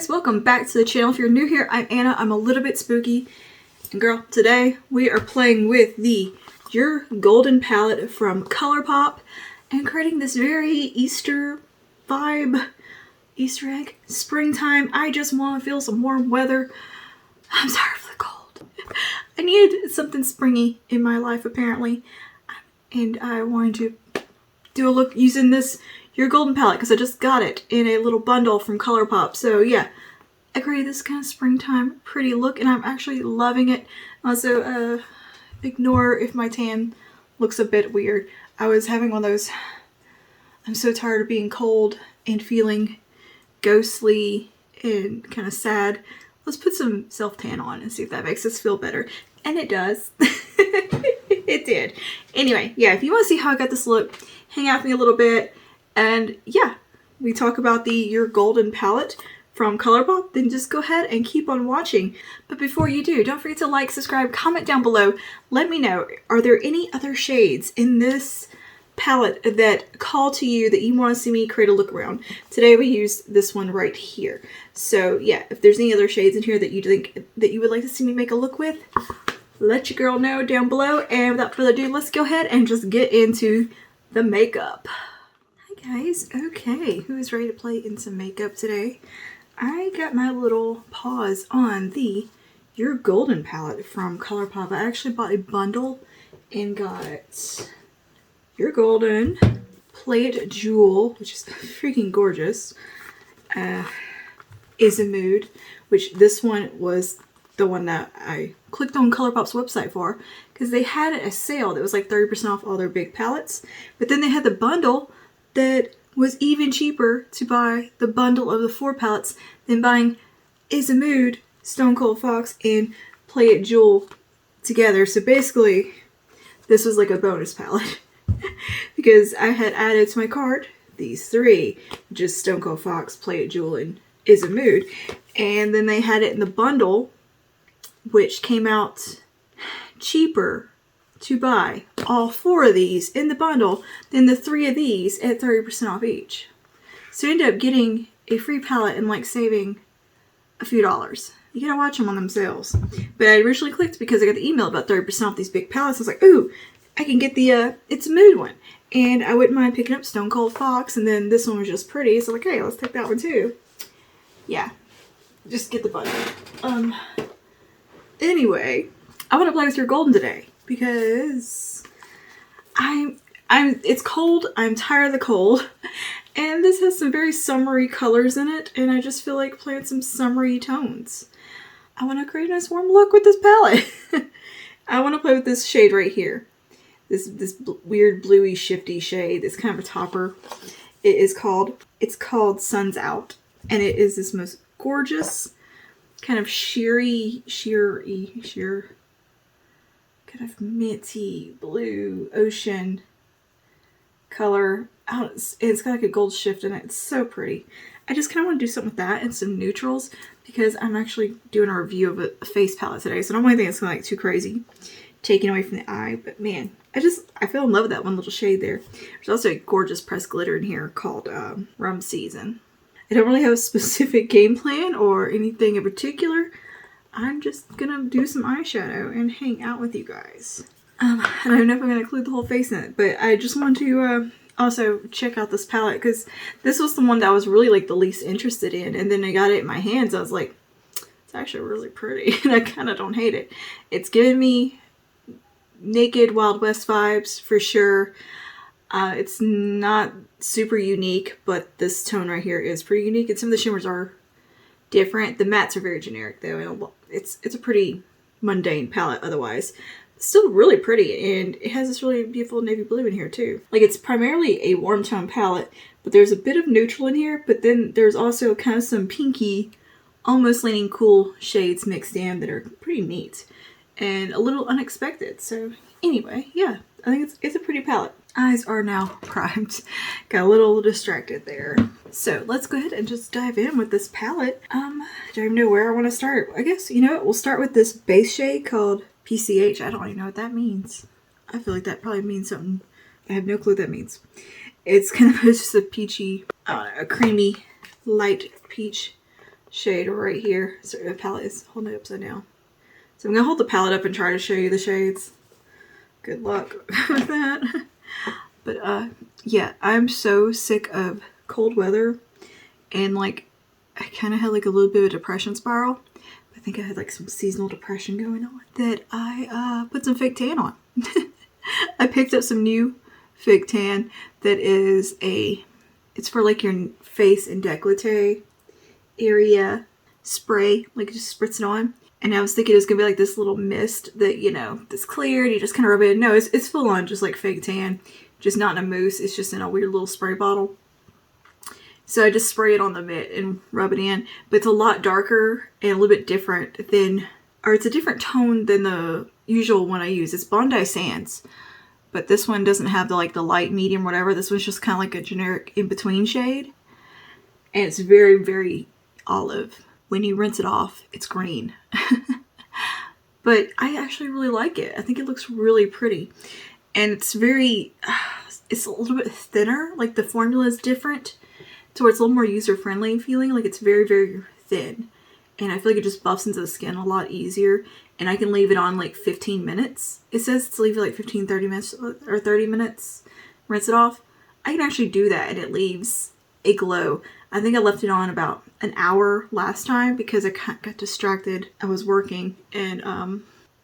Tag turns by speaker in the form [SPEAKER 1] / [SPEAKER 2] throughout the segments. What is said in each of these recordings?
[SPEAKER 1] guys, welcome back to the channel. If you're new here, I'm Anna. I'm a little bit spooky. And girl, today we are playing with the Your Golden palette from Colourpop and creating this very Easter vibe, Easter egg, springtime. I just want to feel some warm weather. I'm sorry for the cold. I needed something springy in my life apparently. And I wanted to do a look using this Your Golden palette because I just got it in a little bundle from Colourpop. So yeah, I created this kind of springtime pretty look and I'm actually loving it. Also, ignore if my tan looks a bit weird. I was having one of those, I'm so tired of being cold and feeling ghostly and kind of sad. Let's put some self-tan on and see if that makes us feel better. And it does. It did. Anyway, yeah, if you want to see how I got this look, hang out with me a little bit. And yeah, we talk about the Your Golden palette from Colourpop, then just go ahead and keep on watching. But before you do, don't forget to like, subscribe, comment down below. Let me know, are there any other shades in this palette that call to you that you want to see me create a look around? Today we used this one right here. So yeah, if there's any other shades in here that you think that you would like to see me make a look with, let your girl know down below. And without further ado, let's go ahead and just get into the makeup. Hi guys, okay, who's ready to play in some makeup today? I got my little paws on the Your Golden palette from Colourpop. I actually bought a bundle and got Your Golden, Play It Jewel, which is freaking gorgeous, Is a Mood, which this one was the one that I clicked on Colourpop's website for because they had a sale that was like 30% off all their big palettes, but then they had the bundle that was even cheaper to buy the bundle of the 4 palettes than buying Is a Mood, Stone Cold Fox, and Play It Jewel together. So basically, this was like a bonus palette because I had added to my cart these 3, just Stone Cold Fox, Play It Jewel, and Is a Mood. And then they had it in the bundle, which came out cheaper to buy all 4 of these in the bundle than the 3 of these at 30% off each. So I ended up getting a free palette and like saving a few dollars. You gotta watch them on them sales. But I originally clicked because I got the email about 30% off these big palettes. I was like, ooh, I can get the It's a Mood one. And I wouldn't mind picking up Stone Cold Fox, and then this one was just pretty. So like, hey, let's take that one too. Yeah, just get the bundle. Anyway, I want to play with Your Golden today because it's cold. I'm tired of the cold, and this has some very summery colors in it, and I just feel like playing some summery tones. I want to create a nice warm look with this palette. I want to play with this shade right here. This weird bluey shifty shade. It's kind of a topper. It's called Sun's Out, and it is this most gorgeous kind of sheer kind of minty blue ocean color. Oh, it's got like a gold shift in it. It's so pretty. I just kind of want to do something with that and some neutrals because I'm actually doing a review of a face palette today, so I don't want anything that's going to like too crazy taking away from the eye. But man, I fell in love with that one little shade there. There's also a gorgeous pressed glitter in here called Rum Season. I don't really have a specific game plan or anything in particular. I'm just gonna do some eyeshadow and hang out with you guys. I don't know if I'm gonna include the whole face in it, but I just want to also check out this palette because this was the one that I was really like the least interested in, and then I got it in my hands. I was like, it's actually really pretty, and I kind of don't hate it. It's giving me Naked Wild West vibes for sure. It's not super unique, but this tone right here is pretty unique, and some of the shimmers are different. The mattes are very generic though. It's a pretty mundane palette otherwise. It's still really pretty, and it has this really beautiful navy blue in here too. Like, it's primarily a warm tone palette, but there's a bit of neutral in here, but then there's also kind of some pinky, almost leaning cool shades mixed in that are pretty neat and a little unexpected. So anyway, yeah, I think it's a pretty palette. Eyes are now primed. Got a little distracted there. So let's go ahead and just dive in with this palette. Don't even know where I want to start. I guess, you know what, we'll start with this base shade called PCH. I don't even know what that means. I feel like that probably means something. I have no clue what that means. It's kind of just a peachy, a creamy, light peach shade right here. So the palette is holding it upside down. So I'm going to hold the palette up and try to show you the shades. Good luck with that. But yeah, I'm so sick of cold weather. And like, I kind of had like a little bit of a depression spiral. I think I had like some seasonal depression going on. That I put some fake tan on. I picked up some new fake tan that is it's for like your face and décolleté area spray. Like just spritz it on. And I was thinking it was going to be like this little mist that, you know, that's clear and you just kind of rub it in. No, it's full on just like fake tan. Just not in a mousse. It's just in a weird little spray bottle. So I just spray it on the mitt and rub it in. But it's a lot darker and a little bit different than, or it's a different tone than the usual one I use. It's Bondi Sands. But this one doesn't have the like the light, medium, whatever. This one's just kind of like a generic in-between shade. And it's very, very olive. When you rinse it off, it's green. But I actually really like it. I think it looks really pretty. And it's very, it's a little bit thinner. Like the formula is different. So it's a little more user-friendly feeling. Like it's very, very thin. And I feel like it just buffs into the skin a lot easier. And I can leave it on like 15 minutes. It says to leave it like 15, 30 minutes or 30 minutes. Rinse it off. I can actually do that and it leaves a glow. I think I left it on about an hour last time because I got distracted. I was working and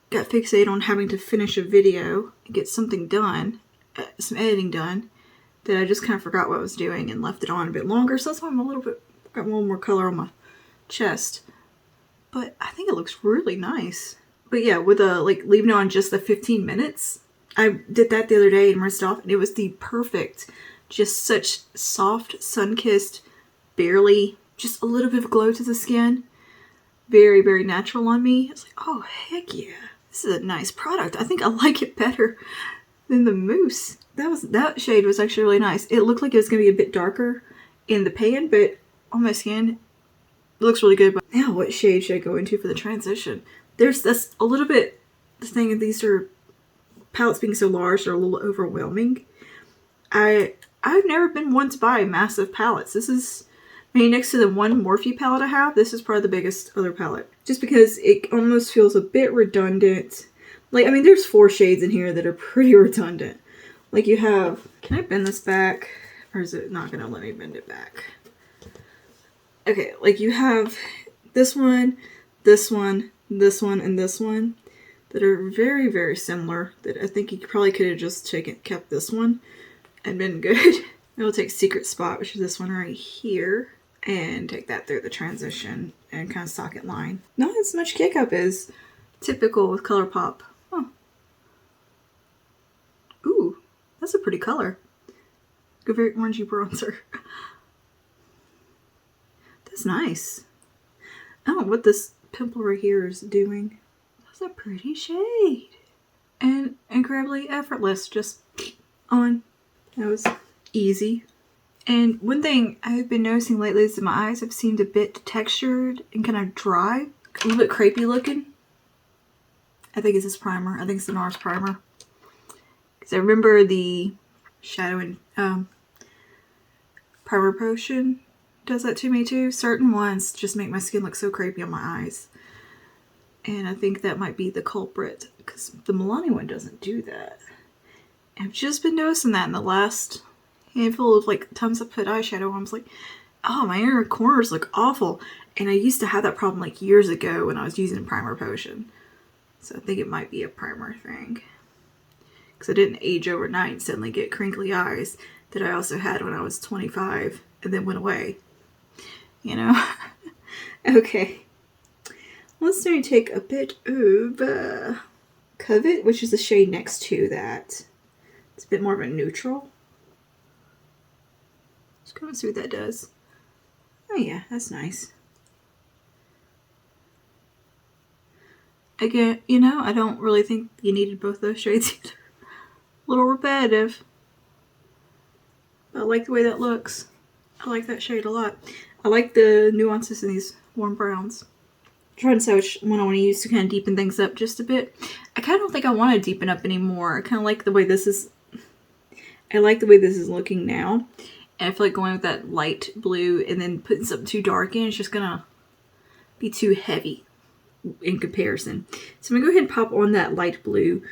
[SPEAKER 1] got fixated on having to finish a video and get something done, some editing done, that I just kind of forgot what I was doing and left it on a bit longer. So that's why I'm got a little more color on my chest. But I think it looks really nice. But yeah, with like leaving it on just the 15 minutes, I did that the other day and rinsed it off and it was the perfect, just such soft, sun-kissed, barely, just a little bit of glow to the skin. Very, very natural on me. It's like, oh, heck yeah. This is a nice product. I think I like it better than the mousse. That shade was actually really nice. It looked like it was going to be a bit darker in the pan, but on my skin, it looks really good. But now, what shade should I go into for the transition? That's a little bit, the thing of these are, palettes being so large, they're a little overwhelming. I've never been one to buy massive palettes. This is, I mean, next to the one Morphe palette I have, this is probably the biggest other palette. Just because it almost feels a bit redundant. Like, I mean, there's 4 shades in here that are pretty redundant. Like you have, can I bend this back? Or is it not going to let me bend it back? Okay, like you have this one, this one, this one, and this one that are very, very similar. That I think you probably could have just kept this one and been good. I will take Secret Spot, which is this one right here, and take that through the transition and kind of socket line. Not as much kick up as typical with Colourpop. Huh. Ooh, that's a pretty color. Go very orangey bronzer. That's nice. I don't know what this pimple right here is doing. That's a pretty shade. And incredibly effortless, just on. That was easy. And one thing I've been noticing lately is that my eyes have seemed a bit textured and kind of dry. A little bit crepey looking. I think it's this primer. I think it's the NARS primer. Because I remember the Shadow and Primer Potion does that to me too. Certain ones just make my skin look so crepey on my eyes. And I think that might be the culprit. Because the Milani one doesn't do that. I've just been noticing that in the last handful of like times I put eyeshadow on. I was like, oh, my inner corners look awful. And I used to have that problem like years ago when I was using Primer Potion. So I think it might be a primer thing. Because I didn't age overnight and suddenly get crinkly eyes that I also had when I was 25 and then went away. You know? Okay. Let's take a bit of Covet, which is the shade next to that. It's a bit more of a neutral. Let's go and see what that does. Oh yeah, that's nice. Again, you know, I don't really think you needed both those shades either. A little repetitive. But I like the way that looks. I like that shade a lot. I like the nuances in these warm browns. I'm trying to decide which one I want to use to kind of deepen things up just a bit. I kind of don't think I want to deepen up anymore. I kind of like the way this is. I like the way this is looking now. And I feel like going with that light blue and then putting something too dark in, it's just gonna be too heavy in comparison. So I'm gonna go ahead and pop on that light blue,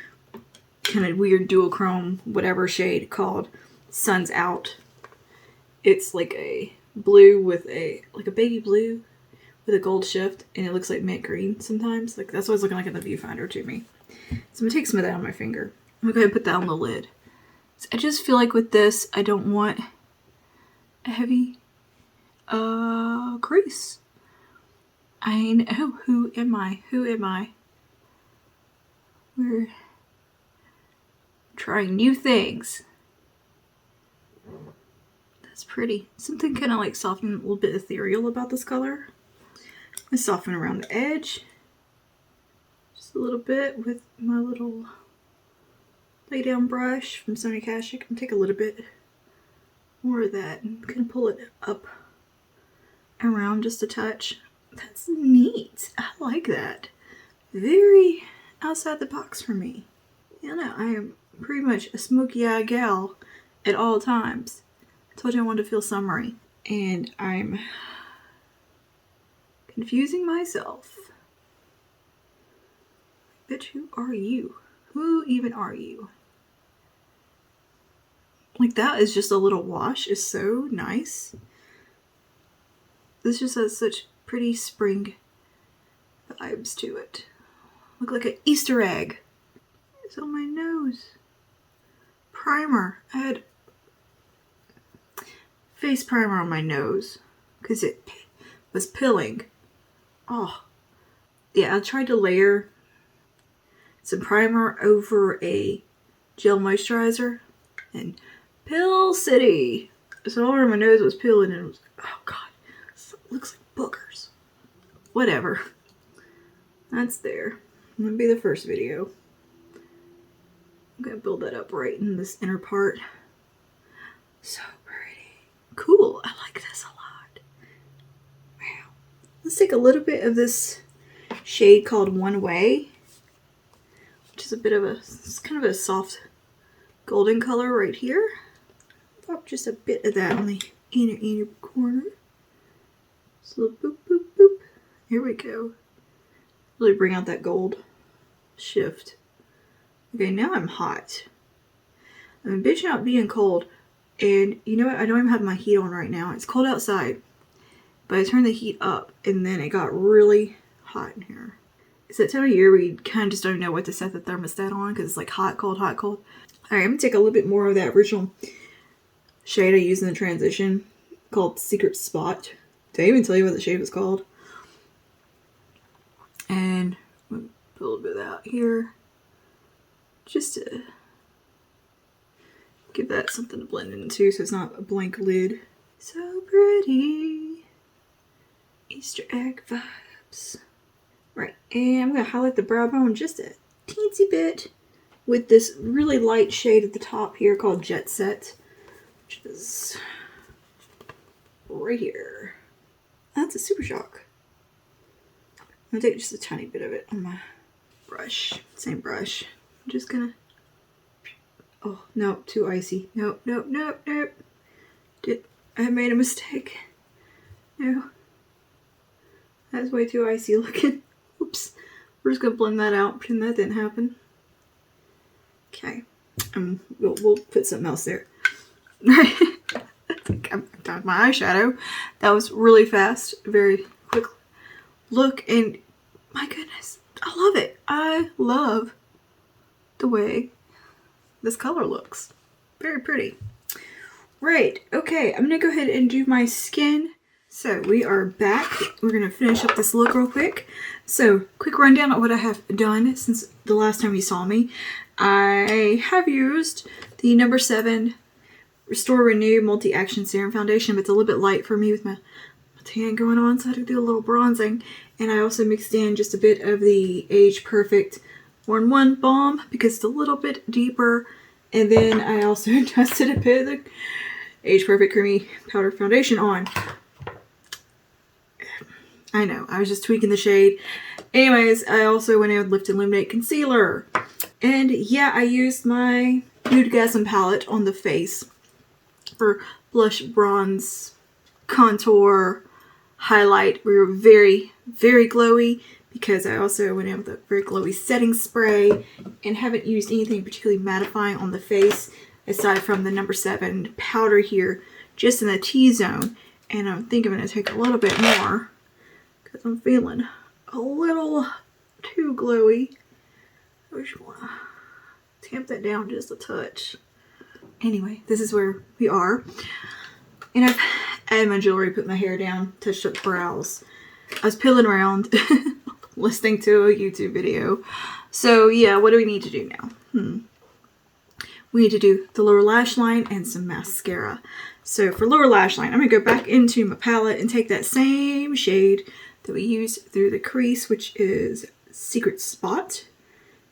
[SPEAKER 1] kind of weird duochrome, whatever shade called Sun's Out. It's like a blue with a baby blue with a gold shift, and it looks like mint green sometimes. Like that's what it's looking like in the viewfinder to me. So I'm gonna take some of that on my finger. I'm gonna go ahead and put that on the lid. So I just feel like with this, I don't want a heavy crease. I know, who am I? Who am I? We're trying new things. That's pretty. Something kind of like soften, a little bit ethereal about this color. I soften around the edge just a little bit with my little lay down brush from Sony Kashuk. I'm gonna take a little bit more of that and kind of pull it up around just a touch. That's neat. I like that. Very outside the box for me. You know, I am pretty much a smoky eye gal at all times. I told you I wanted to feel summery, and I'm confusing myself. Bitch, who are you? Who even are you? Like, that is just a little wash. Is so nice. This just has such pretty spring vibes to it. Look like an Easter egg. It's on my nose. Primer. I had face primer on my nose because it was pilling. Oh, yeah, I tried to layer some primer over a gel moisturizer, and Pill City. So all over my nose was peeling, and it was like, oh god, it looks like boogers. Whatever. That's there. I'm gonna be the first video. I'm gonna build that up right in this inner part. So pretty. Cool. I like this a lot. Wow. Let's take a little bit of this shade called One Way, which is a bit of a, it's kind of a soft golden color right here. Pop just a bit of that on the inner corner. Just a little boop, boop, boop. Here we go. Really bring out that gold shift. Okay, now I'm hot. I'm bitching out being cold. And you know what? I don't even have my heat on right now. It's cold outside. But I turned the heat up, and then it got really hot in here. It's that time of year where you kind of just don't know what to set the thermostat on because it's like hot, cold, hot, cold. Alright, I'm going to take a little bit more of that original shade I used in the transition called Secret Spot. Did I even tell you what the shade was called? And put a little bit of that here. Just to give that something to blend into so it's not a blank lid. So pretty. Easter egg vibes. Right, and I'm going to highlight the brow bone just a teensy bit with this really light shade at the top here called Jet Set, which is right here. That's a Super Shock. I'm going to take just a tiny bit of it on my brush, same brush. I'm just gonna, oh, no, too icy. Nope, nope, nope, nope. I made a mistake. No. That's way too icy looking. Oops. We're just gonna blend that out, pretend that didn't happen. Okay. We'll put something else there. I'm done with my eyeshadow. That was really fast, very quick look, and my goodness, I love it. I love the way this color looks. Very pretty. Right, okay, I'm gonna go ahead and do my skin. So we are back. We're gonna finish up this look real quick. So quick rundown of what I have done since the last time you saw me. I have used the number 7 Restore Renew Multi-Action Serum Foundation, but it's a little bit light for me with my tan going on, so I had to do a little bronzing. And I also mixed in just a bit of the Age Perfect 1-1 Balm because it's a little bit deeper. And then I also dusted a bit of the Age Perfect Creamy Powder Foundation on. I know, I was just tweaking the shade. Anyways, I also went in with Lift Illuminate Concealer. And yeah, I used my Nudegasm palette on the face for blush, bronze, contour, highlight. We were very, very glowy because I also went in with a very glowy setting spray and haven't used anything particularly mattifying on the face aside from the number 7 powder here, just in the T-zone. And I think I'm going to take a little bit more because I'm feeling a little too glowy. I just want to tamp that down just a touch. Anyway, this is where we are. And I've added my jewelry, put my hair down, touched up brows. I was pilling around listening to a YouTube video. So yeah, what do we need to do now? We need to do the lower lash line and some mascara. So for lower lash line, I'm going to go back into my palette and take that same shade that we used through the crease, which is Secret Spot.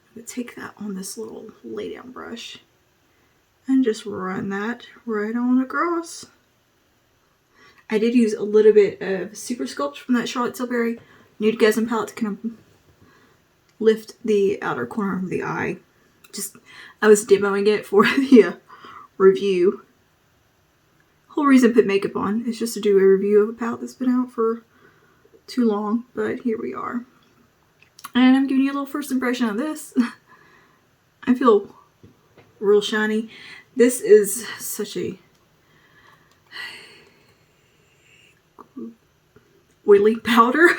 [SPEAKER 1] I'm going to take that on this little lay down brush and just run that right on across. I did use a little bit of Super Sculpt from that Charlotte Tilbury Nude Gasm palette to kind of lift the outer corner of the eye. I was demoing it for the review. Whole reason I put makeup on is just to do a review of a palette that's been out for too long, but here we are. And I'm giving you a little first impression of this. I feel real shiny. This is such a oily powder.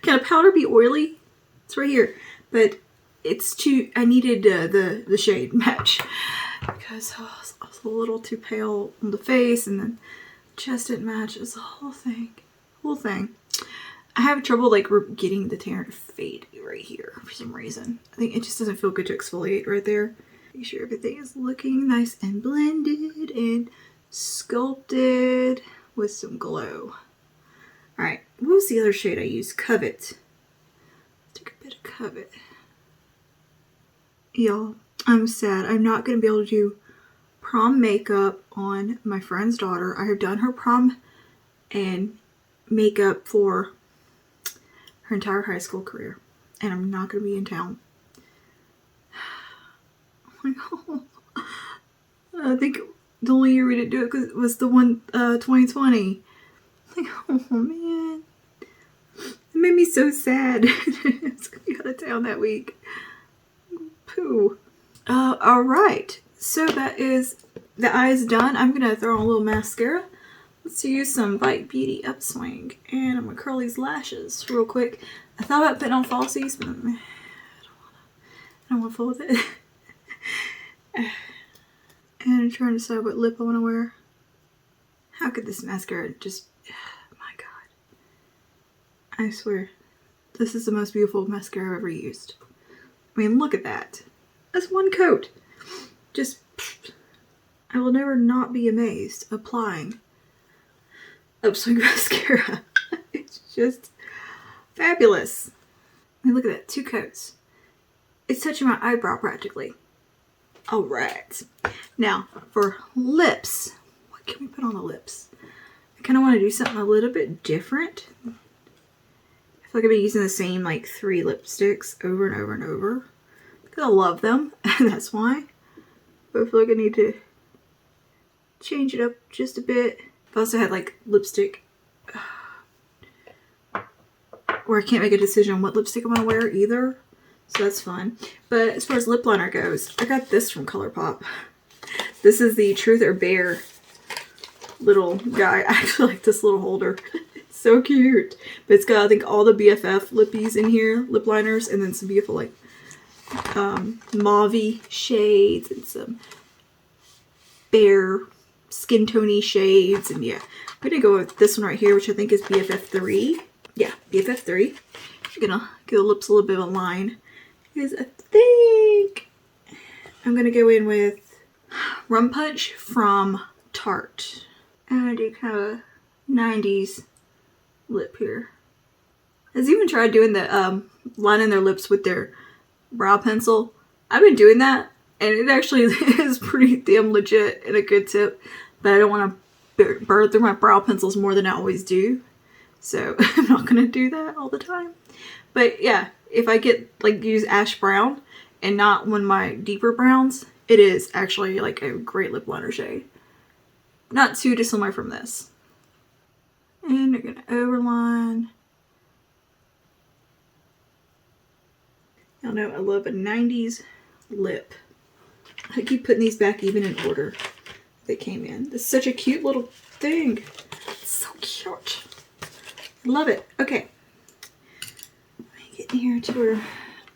[SPEAKER 1] Can a powder be oily? It's right here, but it's too, I needed the shade match because I was a little too pale on the face, and then chest didn't match. It's the whole thing. I have trouble like getting the tanner to fade right here for some reason. I think it just doesn't feel good to exfoliate right there. Make sure everything is looking nice and blended and sculpted with some glow. Alright, what was the other shade I used? Covet. Take a bit of Covet. Y'all, I'm sad. I'm not going to be able to do prom makeup on my friend's daughter. I have done her prom and makeup for her entire high school career. And I'm not going to be in town. I think the only year we didn't do it was the one 2020. Like, oh man, it made me so sad. It's gonna be out of town that week. Pooh. All right, so that is the eyes done. I'm gonna throw on a little mascara. Let's use some Bite Beauty Upswing, and I'm gonna curl these lashes real quick. I thought about putting on falsies, but I don't want to fool with it. And I'm trying to decide what lip I want to wear. How could this mascara just... My God. I swear. This is the most beautiful mascara I've ever used. I mean, look at that. That's one coat. Just... I will never not be amazed applying Upswing mascara. It's just fabulous. I mean, look at that. 2 coats. It's touching my eyebrow practically. Alright. Now, for lips. What can we put on the lips? I kind of want to do something a little bit different. I feel like I've been using the same like 3 lipsticks over and over and over. Because I love them, and that's why. But I feel like I need to change it up just a bit. I've also had like lipstick where I can't make a decision on what lipstick I'm going to wear either. So that's fun. But as far as lip liner goes, I got this from Colourpop. This is the Truth or Bear little guy. I actually like this little holder. It's so cute. But it's got, I think, all the BFF lippies in here, lip liners, and then some beautiful like mauve-y shades and some bear skin tony shades. And yeah, I'm going to go with this one right here, which I think is BFF3. Yeah, BFF3. I'm going to give the lips a little bit of a line. Because I think I'm going to go in with Rum Punch from Tarte. I'm going to do kind of a 90s lip here. I've even tried doing the lining their lips with their brow pencil. I've been doing that, and it actually is pretty damn legit and a good tip. But I don't want to burn through my brow pencils more than I always do. So I'm not going to do that all the time. But yeah, if I get like use ash brown and not one of my deeper browns, it is actually like a great lip liner shade. Not too dissimilar from this. And we're gonna overline. Y'all know I love a 90s lip. I keep putting these back even in order they came in. This is such a cute little thing. It's so cute. Love it. Okay. Getting here to where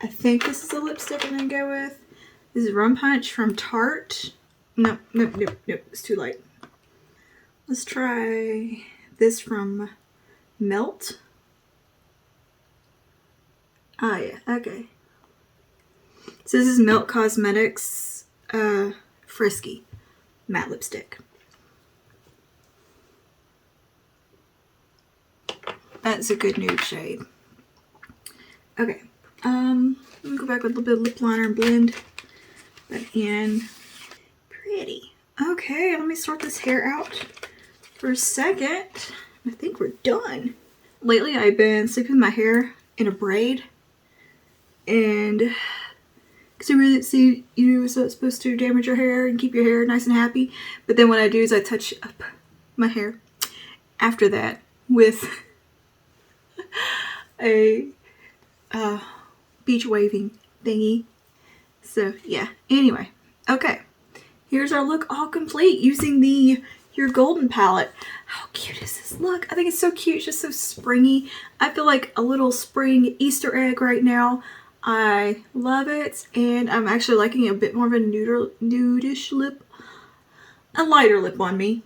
[SPEAKER 1] I think this is the lipstick I'm gonna go with. This is Rum Punch from Tarte. No, it's too light. Let's try this from Melt. Oh yeah, okay. So this is Melt Cosmetics Frisky matte lipstick. That's a good nude shade. Okay, let me go back with a little bit of lip liner and blend that in. Pretty. Okay, let me sort this hair out for a second. I think we're done. Lately, I've been sleeping with my hair in a braid, and because I really see, you know, it's not supposed to damage your hair and keep your hair nice and happy. But then what I do is I touch up my hair after that with a beach waving thingy. So yeah, anyway, okay, here's our look all complete using the Your Golden palette. How cute is this look? I think it's so cute. It's just so springy. I feel like a little spring Easter egg right now. I love it, and I'm actually liking a bit more of a nudish lip, a lighter lip on me.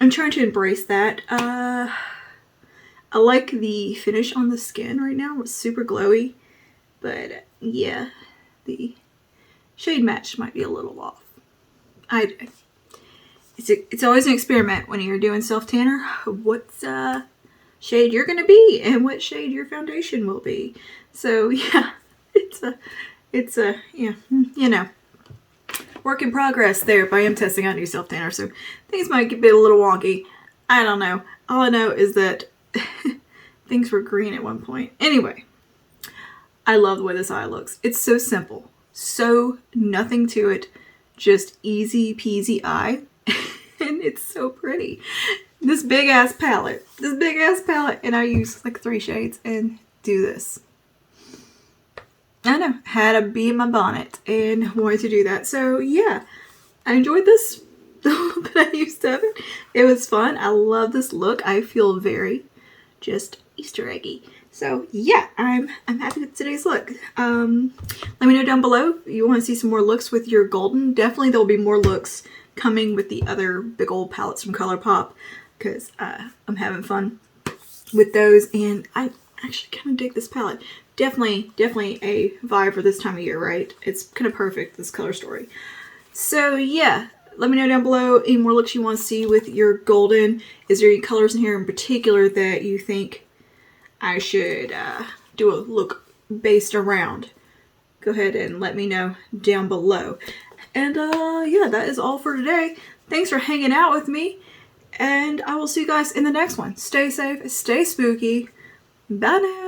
[SPEAKER 1] I'm trying to embrace that. I like the finish on the skin right now. It's super glowy, but yeah, the shade match might be a little off. It's always an experiment when you're doing self-tanner. What shade you're gonna be and what shade your foundation will be. So yeah, it's a yeah, you know, work in progress there. But I am testing out new self-tanner, so things might get a little wonky. I don't know. All I know is that things were green at one point. Anyway, I love the way this eye looks. It's so simple, so nothing to it, just easy peasy eye. And it's so pretty. This big ass palette, and I use like 3 shades and do this. I know, had a bee in my bonnet and wanted to do that. So yeah, I enjoyed this, the little bit I used of it. It was fun. I love this look. I feel very just Easter eggy. So yeah, I'm happy with today's look. Let me know down below if you want to see some more looks with your golden. Definitely there'll be more looks coming with the other big old palettes from Colourpop, because I'm having fun with those, and I actually kind of dig this palette. Definitely a vibe for this time of year, right? It's kind of perfect, this color story. So yeah, let me know down below any more looks you want to see with your golden. Is there any colors in here in particular that you think I should do a look based around? Go ahead and let me know down below. And yeah, that is all for today. Thanks for hanging out with me, and I will see you guys in the next one. Stay safe, stay spooky. Bye now.